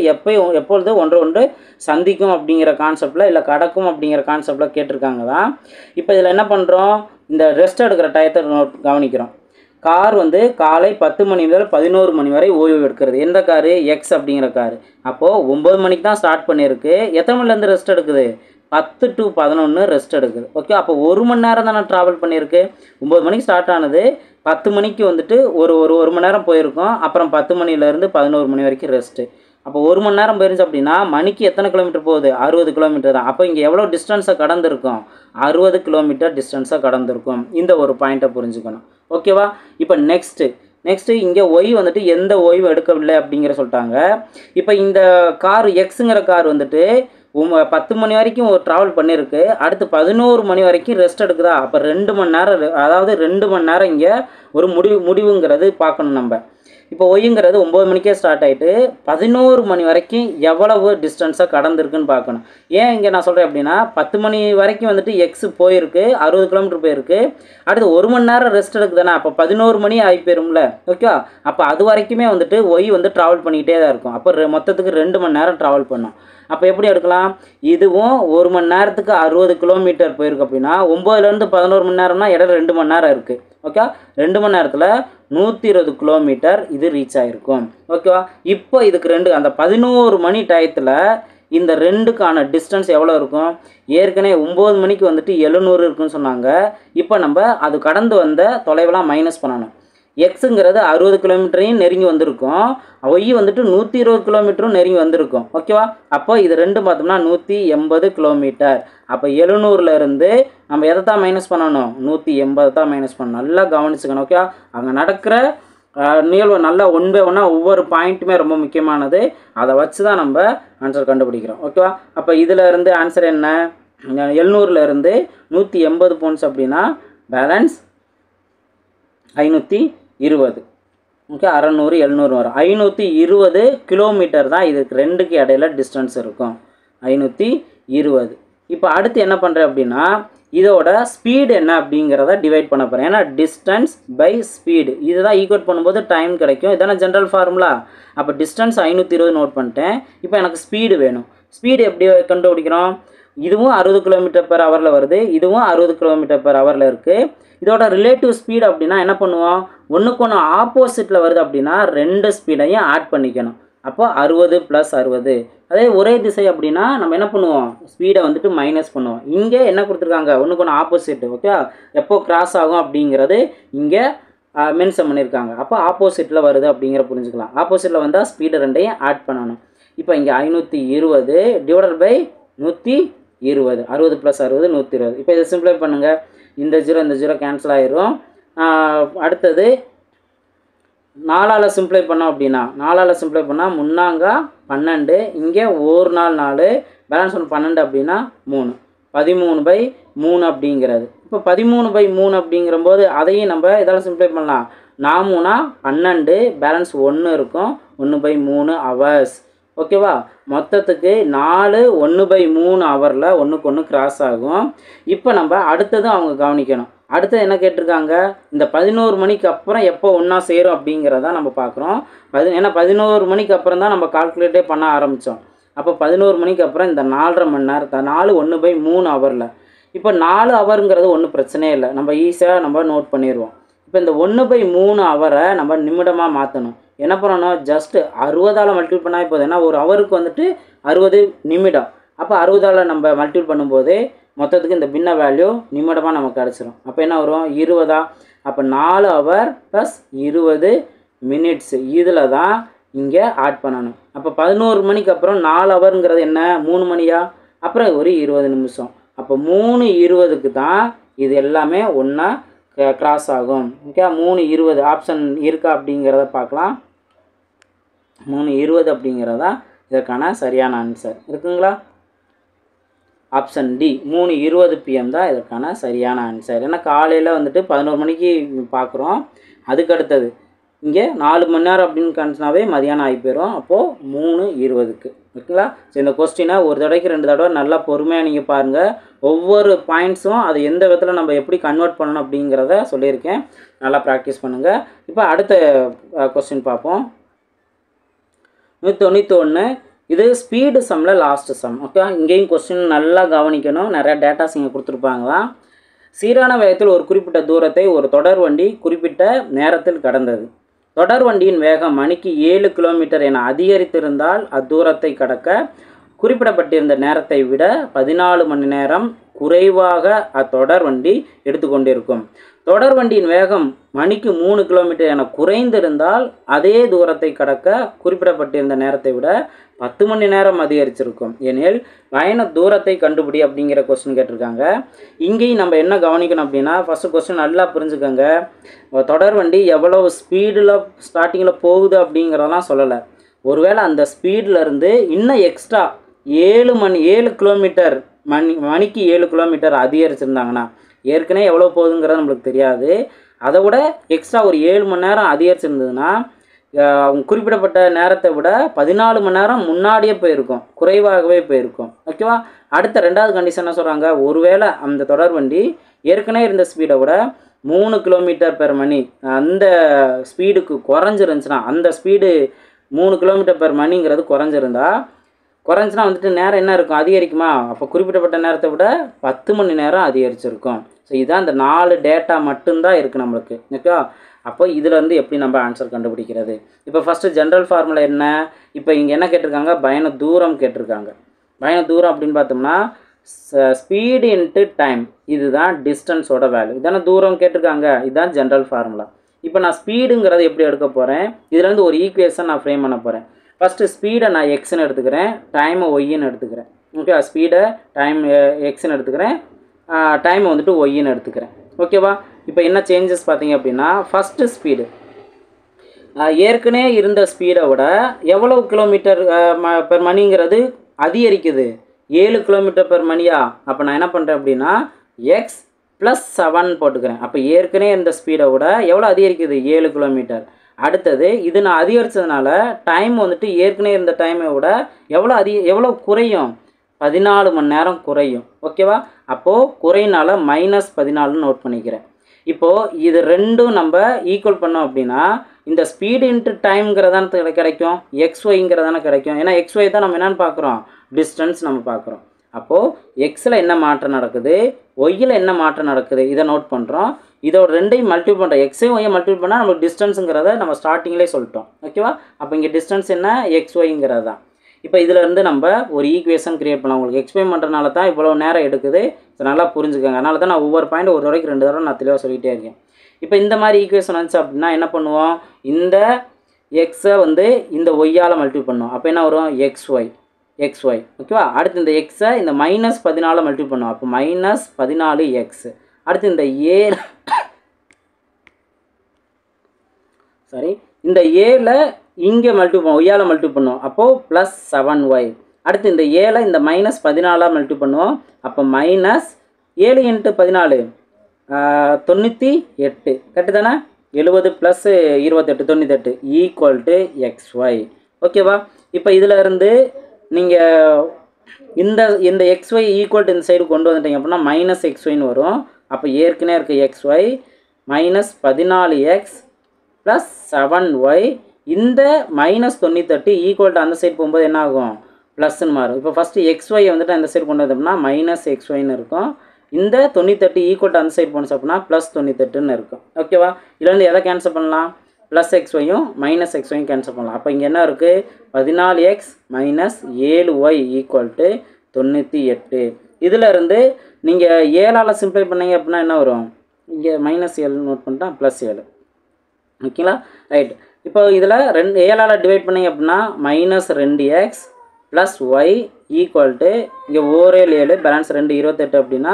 S1: எப்பொழுது ஒன்று சந்திக்கும் அப்படிங்கிற கான்செப்டில், இல்லை கடக்கும் அப்படிங்கிற கான்செப்டில் கேட்டிருக்காங்க தான். இப்போ இதில் என்ன பண்ணுறோம்? இந்த ரெஸ்ட் எடுக்கிற டயத்தை கவனிக்கிறோம். கார் வந்து காலை 10 மணி முதல் 11 மணி வரை ஓய்வு எடுக்கிறது. எந்த காரு? எக்ஸ் அப்படிங்கிற காரு. அப்போது 9 மணிக்கு தான் ஸ்டார்ட் பண்ணியிருக்கு. எத்தனை மணிலேருந்து ரெஸ்ட் எடுக்குது? 10 to 11 ரெஸ்ட் எடுக்குது. ஓகே, அப்போ 1 மணி நேரம் தான் நான் ட்ராவல் பண்ணியிருக்கு. 9 மணிக்கு ஸ்டார்ட் ஆனது, 10 மணிக்கு வந்துட்டு ஒரு மணி நேரம் போயிருக்கோம். அப்புறம் 10 மணிலேருந்து 11 மணி வரைக்கும் ரெஸ்ட்டு. அப்போ 1 மணி நேரம் போயிருந்துச்சு அப்படின்னா மணிக்கு எத்தனை கிலோமீட்டர் போகுது? 60 கிலோமீட்டர் தான். அப்போ இங்கே எவ்வளோ டிஸ்டன்ஸை கடந்திருக்கும்? 60 கிலோமீட்டர் டிஸ்டன்ஸை கடந்திருக்கும். இந்த ஒரு பாயிண்ட்டை புரிஞ்சுக்கணும். ஓகேவா? இப்போ நெக்ஸ்ட்டு இங்கே ஒய் வந்துட்டு எந்த ஓய்வும் எடுக்கவில்லை அப்படிங்கிற சொல்லிட்டாங்க. இப்போ இந்த கார் எக்ஸுங்கிற கார் வந்துட்டு 10 மணி வரைக்கும் ட்ராவல் பண்ணியிருக்கு. அடுத்து 11 மணி வரைக்கும் ரெஸ்ட் எடுக்குதா? அப்போ 2 மணி நேரம், அதாவது 2 மணி நேரம் இங்கே ஒரு முடிவுங்கிறது பார்க்கணும் நம்ம. இப்போ ஒய்ங்கிறது 9 மணிக்கே ஸ்டார்ட் ஆகிட்டு 11 மணி வரைக்கும் எவ்வளவு டிஸ்டன்ஸாக கடந்திருக்குன்னு பார்க்கணும். ஏன் இங்கே நான் சொல்கிறேன் அப்படின்னா 10 மணி வரைக்கும் வந்துட்டு எக்ஸ் போயிருக்கு, 60 கிலோமீட்டர் போயிருக்கு. அடுத்து 1 மணி நேரம் ரெஸ்ட் எடுக்குதுதானே, அப்போ 11 மணி ஆகி போயிரும்ல. ஓகே, அப்போ அது வரைக்குமே வந்துட்டு ஒய் வந்து ட்ராவல் பண்ணிக்கிட்டே தான் இருக்கும். அப்போ மொத்தத்துக்கு 2 மணி நேரம் ட்ராவல் பண்ணும். அப்போ எப்படி எடுக்கலாம்? இதுவும் 1 மணி நேரத்துக்கு 60 கிலோமீட்டர் போயிருக்கு அப்படின்னா 9லேருந்து 11 மணி நேரம்னா இடையில 2 மணி நேரம் இருக்குது. ஓகே, 2 மணி நேரத்தில் 120 கிலோமீட்டர் இது ரீச் ஆகிருக்கும். ஓகேவா? இப்போ இதுக்கு அந்த 11 மணி டயத்தில் இந்த 2க்கான டிஸ்டன்ஸ் எவ்வளோ இருக்கும்? ஏற்கனவே 9 மணிக்கு வந்துட்டு 700 இருக்குன்னு சொன்னாங்க. இப்போ நம்ம அது கடந்து வந்த தொலைவெல்லாம் மைனஸ் பண்ணணும். எக்ஸுங்கிறது 60 கிலோமீட்டரையும் நெருங்கி வந்திருக்கும், ஒய் வந்துட்டு 120 கிலோமீட்டரும் நெருங்கி வந்திருக்கும். ஓகேவா? அப்போ இது ரெண்டும் பார்த்தோம்னா 180 கிலோமீட்டர். அப்போ 700லேருந்து நம்ம எதை தான் மைனஸ் பண்ணணும்? 180 தான் மைனஸ் பண்ணணும். நல்லா கவனிச்சுக்கணும். ஓகே, அங்கே நடக்கிற நிகழ்வு நல்லா ஒன் பை ஒன்னாக ஒவ்வொரு பாயிண்ட்டுமே ரொம்ப முக்கியமானது. அதை வச்சு தான் நம்ம ஆன்சர் கண்டுபிடிக்கிறோம். ஓகேவா? அப்போ இதில் இருந்து ஆன்சர் என்ன? 700லேருந்து 180 போன்ஸ் அப்படின்னா பேலன்ஸ் 520. ஓகே, 600 700 வரும். 520 கிலோமீட்டர் தான் இதுக்கு 2க்கு இடையில டிஸ்டன்ஸ் இருக்கும். 520. இப்போ அடுத்து என்ன பண்ணுறேன் அப்படின்னா இதோட ஸ்பீடு என்ன அப்படிங்கிறத டிவைட் பண்ண போகிறேன். ஏன்னா டிஸ்டன்ஸ் பை ஸ்பீடு இதுதான் ஈக்குவேட் பண்ணும்போது டைம் கிடைக்கும். இதான ஜென்ரல் ஃபார்முலா. அப்போ டிஸ்டன்ஸ் 520 நோட் பண்ணிட்டேன். இப்போ எனக்கு ஸ்பீடு வேணும். ஸ்பீடு எப்படி கண்டுபிடிக்கிறோம்? இதுவும் 60 km/h வருது, இதுவும் 60 km/h இருக்குது. இதோட ரிலேட்டிவ் ஸ்பீடு அப்படின்னா என்ன பண்ணுவோம்? ஒன்றுக்கு ஒன்று ஆப்போசிட்டில் வருது அப்படின்னா 2 ஸ்பீடையும் ஆட் பண்ணிக்கணும். அப்போ 60 + 60. அதே ஒரே திசை அப்படின்னா நம்ம என்ன பண்ணுவோம்? ஸ்பீடை வந்துட்டு மைனஸ் பண்ணுவோம். இங்கே என்ன கொடுத்துருக்காங்க? ஒன்றுக்கு ஒன்று ஆப்போசிட். ஓகே, எப்போ கிராஸ் ஆகும் அப்படிங்கிறது இங்கே மென்ஷன் பண்ணியிருக்காங்க. அப்போ ஆப்போசிட்டில் வருது அப்படிங்கிற புரிஞ்சுக்கலாம். ஆப்போசிட்டில் வந்தால் ஸ்பீடு 2ஐயும் ஆட் பண்ணணும். இப்போ இங்கே 520 டிவைடட் பை 120. 60 + 60 120. இப்போ இதை சிம்பிளை பண்ணுங்கள். இந்த 0 கேன்சல் ஆயிரும். அடுத்தது 4ஆல் சிம்பிளை பண்ணோம் அப்படின்னா 4ஆல் சிம்பிளை பண்ணால் முன்னாங்க 12, இங்கே ஒரு நாள் 4, பேலன்ஸ் 1 12 அப்படின்னா 3. 13/3 அப்படிங்கிறது. இப்போ 13/3 அப்படிங்கிறபோது அதையும் நம்ம இதால் சிம்பிளை பண்ணலாம். 4 12, பேலன்ஸ் 1 இருக்கும். 1/3 ஹவர்ஸ். ஓகேவா? மொத்தத்துக்கு 4 1/3 ஹவரில் ஒன்றுக்கு ஒன்று கிராஸ் ஆகும். இப்போ நம்ம அடுத்ததும் அவங்க கவனிக்கணும். அடுத்து என்ன கேட்டிருக்காங்க, இந்த 11 மணிக்கு அப்புறம் எப்போ ஒன்றா சேரும் அப்படிங்கிறத நம்ம பார்க்குறோம். ஏன்னா 11 மணிக்கு அப்புறம் தான் நம்ம கால்குலேட்டே பண்ண ஆரம்பித்தோம். அப்போ 11 மணிக்கு அப்புறம் இந்த 4.5 மணி நேரத்தை 4 1/3 ஹவரில், இப்போ 4 ஹவருங்கிறது ஒன்றும் பிரச்சனையே இல்லை, நம்ம ஈஸியாக நம்ம நோட் பண்ணிடுவோம். இப்போ இந்த 1/3 ஹவரை நம்ம நிமிடமாக மாற்றணும். என்ன பண்ணணும், ஜஸ்ட்டு 60ஆல் மல்டிபிள் பண்ணால் போதும். ஏன்னா ஒரு ஹவருக்கு வந்துட்டு 60 நிமிடம். அப்போ 60ஆல் நம்ம மல்டிபிள் பண்ணும்போது மொத்தத்துக்கு இந்த பின்ன வேல்யூ நிமிடமாக நமக்கு கிடச்சிரும். அப்போ என்ன வரும், 20. அப்போ 4 ஹவர் ப்ளஸ் 20 மினிட்ஸு இதில் தான் இங்கே ஆட் பண்ணணும். அப்போ 11 மணிக்கு அப்புறம் 4 ஹவருங்கிறது என்ன, 3 மணியா, அப்புறம் ஒரு 20 நிமிஷம். அப்போ 3:20க்கு தான் இது எல்லாமே ஒன்றா கிராஸ் ஆகும். ஓகே, 3:20 ஆப்ஷன் இருக்கா அப்படிங்கிறத பார்க்கலாம். 3:20 அப்படிங்கிறதா இதற்கான சரியான ஆன்சர் இருக்குங்களா? ஆப்ஷன் டி 3:20 PM தான் இதற்கான சரியான ஆன்சர். ஏன்னா காலையில் வந்துட்டு 11 மணிக்கு பார்க்குறோம், அதுக்கு அடுத்தது இங்கே 4 மணி நேரம் அப்படின்னு காமிச்சினாவே மதியானம் ஆகி போயிடும். அப்போது 3:20க்கு ஓகேங்களா? ஸோ இந்த கொஸ்டினை ஒரு தடவைக்கு 2 தடவை நல்லா பொறுமையாக நீங்கள் பாருங்கள். ஒவ்வொரு பாயிண்ட்ஸும் அது எந்த விதத்தில் நம்ம எப்படி கன்வெர்ட் பண்ணணும் அப்படிங்கிறத சொல்லியிருக்கேன், நல்லா ப்ராக்டிஸ் பண்ணுங்கள். இப்போ அடுத்த கொஸ்டின் பார்ப்போம். 191 இது ஸ்பீடு சம்மில் லாஸ்ட் சம். ஓகே, இங்கேயும் கொஸ்டின் நல்லா கவனிக்கணும், நிறையா டேட்டாஸ் இங்கே கொடுத்துருப்பாங்க தான். சீரான வேகத்தில் ஒரு குறிப்பிட்ட தூரத்தை ஒரு தொடர் வண்டி குறிப்பிட்ட நேரத்தில் கடந்தது. தொடர் வண்டியின் வேகம் மணிக்கு 7 கிலோமீட்டர் என அதிகரித்திருந்தால் அத்தூரத்தை கடக்க குறிப்பிடப்பட்டிருந்த நேரத்தை விட 14 மணி நேரம் குறைவாக அத்தொடர் வண்டி எடுத்துக்கொண்டிருக்கும். தொடர் வண்டியின் வேகம் மணிக்கு 3 கிலோமீட்டர் என குறைந்திருந்தால் அதே தூரத்தை கடக்க குறிப்பிடப்பட்டிருந்த நேரத்தை விட 10 மணி நேரம் அதிகரிச்சிருக்கும். எனில் பயண தூரத்தை கண்டுபிடி அப்படிங்கிற கொஸ்டின் கேட்டிருக்காங்க. இங்கேயும் நம்ம என்ன கவனிக்கணும் அப்படின்னா, ஃபஸ்ட்டு கொஸ்டின் நல்லா புரிஞ்சுக்கோங்க. தொடர் வண்டி எவ்வளவு ஸ்பீடில் ஸ்டார்டிங்கில் போகுது அப்படிங்கிறதெல்லாம் சொல்லலை. ஒருவேளை அந்த ஸ்பீட்லேருந்து இன்னும் எக்ஸ்ட்ரா 7 கிலோமீட்டர் மணிக்கு 7 கிலோமீட்டர் அதிகரிச்சிருந்தாங்கன்னா, ஏற்கனவே எவ்வளோ போகுதுங்கிறது நம்மளுக்கு தெரியாது, அதை விட எக்ஸ்ட்ரா ஒரு 7 மணி நேரம் அதிகரிச்சிருந்ததுன்னா அவங்க குறிப்பிடப்பட்ட நேரத்தை விட 14 மணி நேரம் முன்னாடியே போயிருக்கும், குறைவாகவே போயிருக்கும். ஓகேவா? அடுத்த ரெண்டாவது கண்டிஷன் என்ன சொல்கிறாங்க, ஒருவேளை அந்த தொடர் வண்டி ஏற்கனவே இருந்த ஸ்பீடை விட 3 கிலோமீட்டர் பெர் மணி அந்த ஸ்பீடுக்கு குறைஞ்சிருந்துச்சுன்னா, அந்த ஸ்பீடு 3 கிலோமீட்டர் பெர் மணிங்கிறது குறைஞ்சுன்னா வந்துட்டு நேரம் என்ன இருக்கும், அதிகரிக்குமா? அப்போ குறிப்பிடப்பட்ட நேரத்தை விட 10 மணி நேரம் அதிகரிச்சிருக்கும். ஸோ இதுதான் இந்த 4 டேட்டா மட்டும்தான் இருக்குது நம்மளுக்கு. ஓகே, அப்போ இதில் வந்து எப்படி நம்ம ஆன்சர் கண்டுபிடிக்கிறது? இப்போ ஃபஸ்ட்டு ஜென்ரல் ஃபார்முலா என்ன, இப்போ இங்கே என்ன கேட்டிருக்காங்க, பயண தூரம் கேட்டிருக்காங்க. பயண தூரம் அப்படின்னு பார்த்தோம்னா ஸ்பீடு இன்ட்டு டைம், இதுதான் டிஸ்டன்ஸோட வேல்யூ. இதான தூரம் கேட்டிருக்காங்க, இதுதான் ஜென்ரல் ஃபார்முலா. இப்போ நான் ஸ்பீடுங்கிறத எப்படி எடுக்க போகிறேன், இதுலேருந்து ஒரு ஈக்குவேஷன் நான் ஃப்ரேம் பண்ண போகிறேன். ஃபஸ்ட்டு ஸ்பீடை நான் எக்ஸ்ன்னு எடுத்துக்கிறேன், டைமை ஒய்ன்னு எடுத்துக்கிறேன். ஓகே, ஸ்பீடை டைம் எக்ஸ்ன்னு எடுத்துக்கிறேன், டைமை வந்துட்டு ஒய்ன்னு எடுத்துக்கிறேன். ஓகேவா? இப்போ என்ன சேஞ்சஸ் பார்த்தீங்க அப்படின்னா, ஃபஸ்ட்டு ஸ்பீடு ஏற்கனவே இருந்த ஸ்பீடை விட எவ்வளவு கிலோமீட்டர் பெர் மணிங்கிறது அதிகரிக்குது, 7 கிலோமீட்டர் பெர் மணியா? அப்போ நான் என்ன பண்ணுறேன் அப்படின்னா எக்ஸ் ப்ளஸ் 7 போட்டுக்கிறேன். அப்போ ஏற்கனவே இருந்த ஸ்பீடை விட எவ்வளோ அதிகரிக்குது, 7 கிலோமீட்டர். அடுத்தது இது நான் அதிகரித்ததுனால டைம் வந்துட்டு ஏற்கனவே இருந்த டைமை விட எவ்வளோ குறையும், 14 மணி நேரம் குறையும். ஓகேவா? அப்போது குறையினால -14 நோட் பண்ணிக்கிறேன். இப்போது இது ரெண்டும் நம்ம ஈக்குவல் பண்ணோம் அப்படின்னா இந்த ஸ்பீடு இன்ட்டு டைம்ங்கிறதான கிடைக்கும், XYங்கிறதான கிடைக்கும். ஏன்னா XY தான் நம்ம என்னென்னு பார்க்குறோம், டிஸ்டன்ஸ் நம்ம பார்க்குறோம். அப்போது எக்ஸில் என்ன மாற்றம் நடக்குது, ஒய்யில் என்ன மாற்றம் நடக்குது, இதை நோட் பண்ணுறோம். இதோட ரெண்டையும் மல்டிபிள் பண்ணுறோம், எக்ஸையும் ஒய்யை மல்டிபிள் பண்ணால் நம்மளுக்கு டிஸ்டன்ஸுங்கிறத நம்ம ஸ்டார்டிங்லேயே சொல்லிட்டோம். ஓகேவா? அப்போ இங்கே டிஸ்டன்ஸ் என்ன, XYங்கிறது தான். இப்போ இதிலேருந்து நம்ம ஒரு ஈக்குவேஷன் க்ரியேட் பண்ணலாம். உங்களுக்கு எக்ஸ்பிளைன் பண்ணுறதுனால தான் இவ்வளோ நேரம் எடுக்குது, ஸோ நல்லா புரிஞ்சுக்கோங்க. அதனால தான் நான் ஒவ்வொரு பாயிண்ட் ஒரு தடவைக்கு 2 தடவை நான் தெளிவாக சொல்லிகிட்டே இருக்கேன். இப்போ இந்த மாதிரி ஈக்குவேஷன் வந்துச்சு அப்படின்னா என்ன பண்ணுவோம், இந்த எக்ஸை வந்து இந்த ஒய்யால் மல்டிபிள் பண்ணுவோம். அப்போ என்ன வரும், XY. ஓகேவா? அடுத்து இந்த எக்ஸை இந்த -14 மல்டிபிள் பண்ணுவோம். அப்போ -14x. அடுத்து இந்த இந்த ஏல இங்கே மல்டிபிள் பண்ணுவோம், ஒய்யால் மல்டிபிள் பண்ணுவோம். அப்போது +7y. அடுத்து இந்த ஏல இந்த -14 மல்டிபிள் பண்ணுவோம். அப்போ -7 × 14 98. கரெக்டு தானே? 70 + 28 98 = XY. ஓகேவா? இப்போ இதில் இருந்து நீங்கள் இந்த XY ஈக்குவல் இந்த சைடு கொண்டு வந்துட்டீங்க அப்படின்னா -XYன்னு வரும். அப்போ ஏற்கனவே இருக்க xy minus 14x plus 7y இந்த மைனஸ் 98 ஈக்குவல் டு அந்த சைடு போகும்போது என்ன ஆகும் ப்ளஸ்ன்னு மாறும். இப்போ ஃபஸ்ட்டு xy வந்துட்டு அந்த சைடு கொண்டு வந்தோம்னா மைனஸ் xyன்னு இருக்கும். இந்த 98 ஈக்குவல் டு அந்த சைடு போனோம் அப்படின்னா ப்ளஸ் 98ன்னு இருக்கும். ஓகேவா? இதில் வந்து எதை கேன்சல் பண்ணலாம் ப்ளஸ் xyயும் மைனஸ் xyயும் கேன்சல் பண்ணலாம். அப்போ இங்கே என்ன இருக்குது 14x minus 7y equal to 98. இதில் இருந்து நீங்கள் 7ஆல் சிம்பிளை பண்ணீங்க அப்படின்னா என்ன வரும் இங்கே மைனஸ் 7 நோட் பண்ணிட்டா ப்ளஸ் 7. ஓகேங்களா? ரைட். இப்போ இதில் 7ஆல் டிவைட் பண்ணிங்க அப்படின்னா minus 2x plus Y equal to இங்கே 7 பேலன்ஸ் 2 28 அப்படின்னா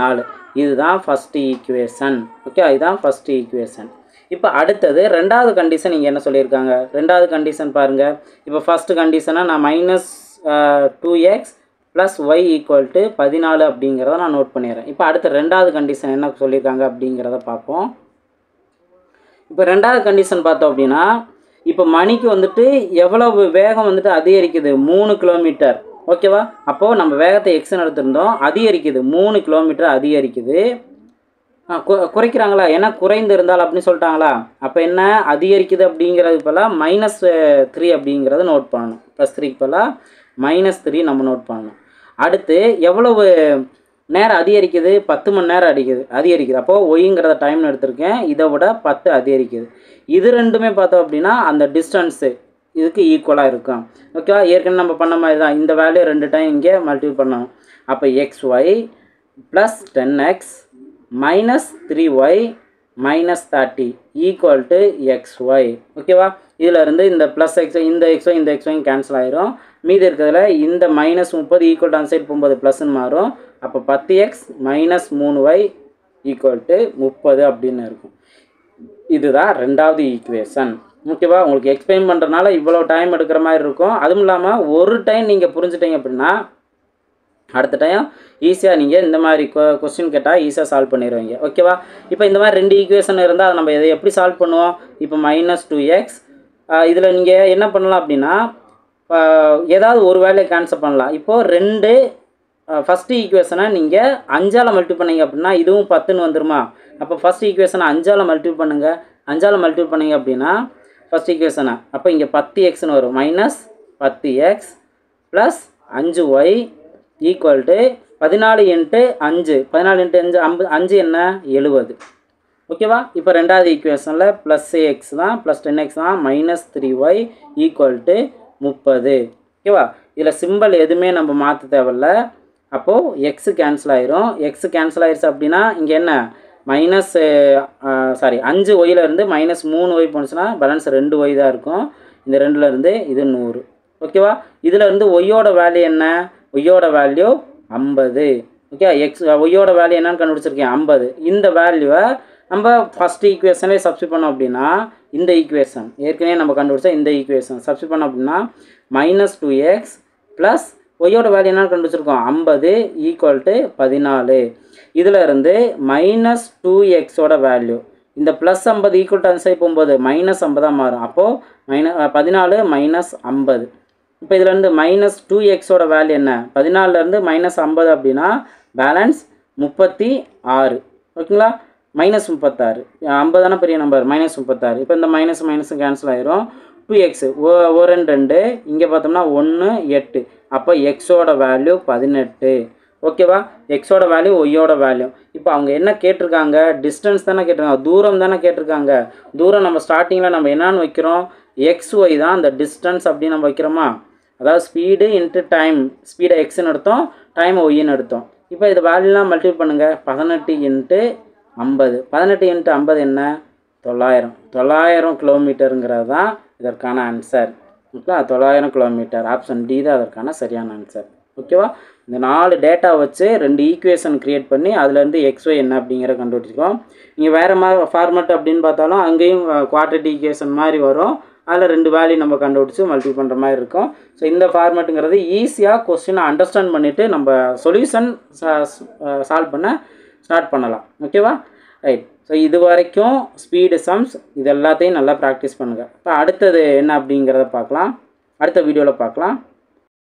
S1: 4. இதுதான் ஃபஸ்ட்டு ஈக்குவேஷன். ஓகே, இதுதான் ஃபஸ்ட்டு ஈக்குவேஷன். இப்போ அடுத்தது ரெண்டாவது கண்டிஷன் இங்கே என்ன சொல்லியிருக்காங்க ரெண்டாவது கண்டிஷன் பாருங்கள். இப்போ ஃபஸ்ட்டு கண்டிஷனாக நான் minus 2x plus Y equal to 14 அப்படிங்கிறத நான் நோட் பண்ணிடுறேன். இப்போ அடுத்த ரெண்டாவது கண்டிஷன் என்ன சொல்லியிருக்காங்க அப்படிங்கிறத பார்ப்போம். இப்போ ரெண்டாவது கண்டிஷன் பார்த்தோம் அப்படின்னா இப்போ மணிக்கு வந்துட்டு எவ்வளவு வேகம் வந்துட்டு அதிகரிக்குது 3 கிலோமீட்டர். ஓகேவா? அப்போது நம்ம வேகத்தை எக்ஸ்ன்னு எடுத்திருந்தோம், அதிகரிக்குது 3 கிலோமீட்டர் அதிகரிக்குது. குறைக்கிறாங்களா ஏன்னா குறைந்து இருந்தால் அப்படின்னு சொல்லிட்டாங்களா. அப்போ என்ன அதிகரிக்குது அப்படிங்கிறது போல் மைனஸ் 3 அப்படிங்கிறத நோட் பண்ணணும். ப்ளஸ் 3க்கு போல் மைனஸ் 3 நம்ம நோட் பண்ணணும். அடுத்து எவ்வளவு நேரம் அதிகரிக்குது 10 மணி நேரம் அதிகரிக்குது. அப்போது ஒய்ங்கிறத டைம்னு எடுத்திருக்கேன், இதை விட 10 அதிகரிக்குது. இது ரெண்டுமே பார்த்தோம் அப்படின்னா அந்த டிஸ்டன்ஸு இதுக்கு ஈக்குவலாக இருக்கும். ஓகேவா? ஏற்கனவே நம்ம பண்ண மாதிரி தான் இந்த வேல்யூ 2 டைம் இங்கே மல்டிபிள் பண்ணணும். அப்போ xy plus 10x minus 3y minus 30 equal to xy. ஓகேவா? இதில் இருந்து இந்த ப்ளஸ் எக்ஸ் இந்த xy இந்த xy கேன்சல் ஆயிரும். மீதி இருக்கிறதுல இந்த மைனஸ் 30 ஈக்குவல் டு அந்த சைடு போகும்போது ப்ளஸ்ன்னு மாறும். அப்போ 10x minus 3y equal to 30 அப்படின்னு இருக்கும். இதுதான் ரெண்டாவது ஈக்குவேஷன். ஓகேவா? உங்களுக்கு எக்ஸ்பிளைன் பண்ணுறதுனால இவ்வளோ டைம் எடுக்கிற மாதிரி இருக்கும். அதுவும் இல்லாமல் ஒரு டைம் நீங்கள் புரிஞ்சுட்டீங்க அப்படின்னா அடுத்த டைம் ஈஸியாக நீங்கள் இந்த மாதிரி கொஸ்டின் கேட்டால் ஈஸியாக சால்வ் பண்ணிடுவீங்க. ஓகேவா? இப்போ இந்த மாதிரி 2 ஈக்குவேஷன் இருந்தால் நம்ம இதை எப்படி சால்வ் பண்ணுவோம்? இப்போ மைனஸ் 2x இதில் நீங்கள் என்ன பண்ணலாம் அப்படின்னா ஏதாவது ஒரு வேலையை கேன்சல் பண்ணலாம். இப்போது 2 ஃபஸ்ட்டு ஈக்குவேஷனை நீங்கள் 5ஆல் மல்டிபிள் பண்ணிங்க அப்படின்னா இதுவும் 10ன்னு வந்துருமா. அப்போ ஃபஸ்ட் ஈக்குவேஷனை 5ஆல் மல்டிபிள் பண்ணுங்கள். 5ஆல் மல்டிபிள் பண்ணிங்க அப்படின்னா ஃபஸ்ட் ஈக்குவேஷனை அப்போ இங்கே 10xன்னு வரும். Minus 10x plus 5y equal to 14 × 5 14 × 5 5 என்ன 70. ஓகேவா? இப்போ ரெண்டாவது ஈக்குவேஷனில் ப்ளஸ் எக்ஸ் தான் ப்ளஸ் 10x தான் மைனஸ் 3y ஈக்குவல் டு 30. ஓகேவா? இதில் சிம்பிள் எதுவுமே நம்ம மாற்ற தேவையில்ல. அப்போது எக்ஸு கேன்சல் ஆயிரும். எக்ஸு கேன்சல் ஆயிடுச்சு அப்படின்னா இங்கே என்ன மைனஸ் 5y இருந்து மைனஸ் 3y போணுச்சுன்னா பேலன்ஸ் 2y தான் இருக்கும். இந்த 2லேருந்து இது 100. ஓகேவா? இதில் இருந்து ஒய்யோட வேல்யூ என்ன ஒய்யோட வேல்யூ 50. ஓகே, ஒய்யோட வேல்யூ என்னன்னு கண்டுபிடிச்சிருக்கேன் 50. இந்த வேல்யூவை நம்ம ஃபஸ்ட் ஈக்குவேஷன்லேயே சப்ஸ்டிட் பண்ணோம் அப்படின்னா இந்த ஈக்குவேஷன் ஏற்கனவே நம்ம கண்டுபிடிச்சா இந்த ஈக்குவேஷன் சப்ஸ்டிட் பண்ணோம் அப்படின்னா மைனஸ் 2x ப்ளஸ் ஒய்யோட வேல்யூ என்னன்னு கண்டுபிடிச்சிருக்கோம் 50 ஈக்குவல் டு 14. இதில் இருந்து மைனஸ் 2xோட வேல்யூ இந்த ப்ளஸ் 50 ஈக்குவல் டு அந்த சைடு போகும்போது மைனஸ் 50 மாறும். அப்போது 14 மைனஸ் 50. இப்போ இதில் இருந்து மைனஸ் 2xோட வேல்யூ என்ன 14லேருந்து மைனஸ் 50 அப்படின்னா பேலன்ஸ் 36. ஓகேங்களா? மைனஸ் 36 50 தானே பெரிய நம்பர் மைனஸ் 36. இப்போ இந்த மைனஸ் மைனஸும் கேன்சல் ஆயிரும். 2x 2 இங்கே பார்த்தோம்னா 1 8. அப்போ எக்ஸோட வேல்யூ 18. ஓகேவா? எக்ஸோட வேல்யூ ஒய்யோட வேல்யூ. இப்போ அவங்க என்ன கேட்டிருக்காங்க டிஸ்டன்ஸ் தானே கேட்டிருக்காங்க, தூரம் தானே கேட்டிருக்காங்க. தூரம் நம்ம ஸ்டார்டிங்கில் நம்ம என்னன்னு வைக்கிறோம் xy தான் அந்த டிஸ்டன்ஸ் அப்படின்னு நம்ம வைக்கிறோமா. அதாவது ஸ்பீடு இன்ட்டு டைம், ஸ்பீடை எக்ஸ்ன்னு எடுத்தோம் டைமை ஒய்ன்னு எடுத்தோம். இப்போ இது வேல்யூலாம் மல்டிபிள் பண்ணுங்கள். 18 × 50 18 × 50 என்ன 900 கிலோமீட்டருங்கிறது தான் இதற்கான answer. Okay, 900 kilometre. Option D தான் அதற்கான சரியான ஆன்சர். ஓகேவா? இந்த 4 டேட்டா வச்சு 2 ஈக்குவேஷன் க்ரியேட் பண்ணி அதுலேருந்து xy என்ன அப்படிங்கிற கண்டுபிடிச்சிக்கோம். நீங்கள் வேறு மாதிரி ஃபார்மெட் அப்படின்னு பார்த்தாலும் அங்கேயும் குவாட்ரேட்டிக் ஈக்குவேஷன் மாதிரி வரும். அதில் 2 வேல்யூ நம்ம கண்டுபிடிச்சி மல்டிபிள் பண்ணுற மாதிரி இருக்கும். ஸோ இந்த ஃபார்மெட்டுங்கிறது ஈஸியாக கொஸ்டினை அண்டர்ஸ்டாண்ட் பண்ணிவிட்டு நம்ம சொல்யூஷன் சால்வ் பண்ண ஸ்டார்ட் பண்ணலாம். ஓகேவா? ரைட். ஸோ இது வரைக்கும் ஸ்பீடு சம்ஸ் இது எல்லாத்தையும் நல்லா ப்ராக்டிஸ் பண்ணுங்கள். இப்போ அடுத்தது என்ன அப்படிங்கிறத பார்க்கலாம், அடுத்த வீடியோவில் பார்க்கலாம்.